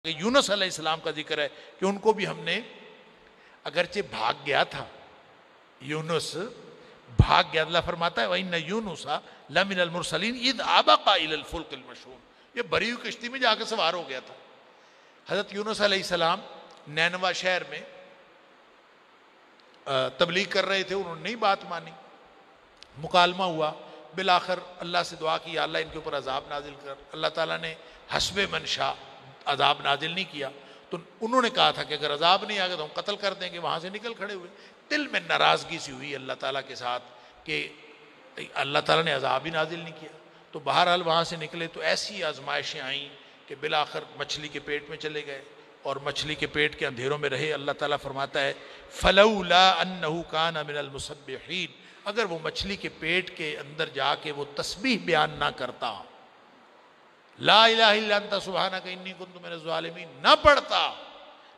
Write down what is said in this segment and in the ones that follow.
یونس علیہ السلام کا ذکر ہے کہ ان کو بھی ہم نے اگرچہ بھاگ گیا تھا، یونس بھاگ گیا، اللہ فرماتا ہے وَإِنَّ يُونُسَ لَمِنَ الْمُرْسَلِينَ إِذْ أَبَقَ إِلَى الْفُلْكِ الْمَشْحُونِ، یہ بری ہوئی کشتی میں جا کے سوار ہو گیا تھا۔ حضرت یونس علیہ السلام نینوا شہر میں تبلیغ کر رہے تھے، انہوں نے نہیں بات مانی، مکالمہ ہوا، بالآخر اللہ سے دعا کی یا اللہ ان کے اوپر عذاب نازل کر۔ اللہ تعالیٰ نے حسب منشا عذاب نازل نہیں کیا، تو انہوں نے کہا تھا کہ اگر عذاب نہیں آگا تو ہم قتل کر دیں گے، وہاں سے نکل کھڑے ہوئے۔ دل میں ناراضگی سی ہوئی اللہ تعالیٰ کے ساتھ کہ اللہ تعالیٰ نے عذاب ہی نازل نہیں کیا، تو بہرحال وہاں سے نکلے تو ایسی آزمائشیں آئیں کہ بالآخر مچھلی کے پیٹ میں چلے گئے اور مچھلی کے پیٹ کے اندھیروں میں رہے۔ اللہ تعالیٰ فرماتا ہے فَلَوْلَا أَنَّهُ كَانَ مِنَ الْمُسَبِّحِينَ، اگر وہ مچھلی کے پیٹ کے اندر جا کے وہ تسبیح بیان نہ کرتا، لا الہ الا انت سبحانک انی کنت من الظالمین نہ پڑھتا،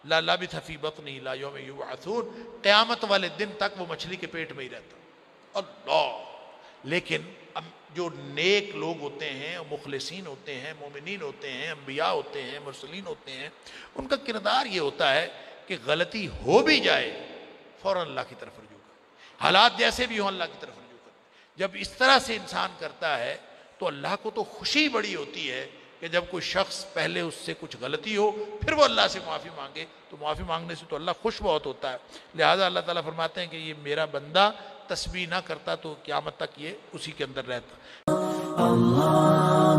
لَلَبِثَ فِی بَطْنِهِ إِلَىٰ یوم یبعثون، قیامت والے دن تک وہ مچھلی کے پیٹ میں ہی رہتا۔ اللہ، لیکن جو نیک لوگ ہوتے ہیں، مخلصین ہوتے ہیں، مومنین ہوتے ہیں، انبیاء ہوتے ہیں، مرسلین ہوتے ہیں، ان کا کردار یہ ہوتا ہے کہ غلطی ہو بھی جائے فوراً اللہ کی طرف رجوع کر، حالات جیسے بھی ہوں اللہ کی طرف رجوع کر۔ جب اس طرح سے انسان کرتا ہے تو اللہ کو تو خوشی بڑی ہوتی ہے کہ جب کوئی شخص پہلے اس سے کچھ غلطی ہو پھر وہ اللہ سے معافی مانگے، تو معافی مانگنے سے تو اللہ خوش بہت ہوتا ہے۔ لہٰذا اللہ تعالیٰ فرماتے ہیں کہ یہ میرا بندہ تسبیح نہ کرتا تو قیامت تک یہ اسی کے اندر رہتا۔ اللہ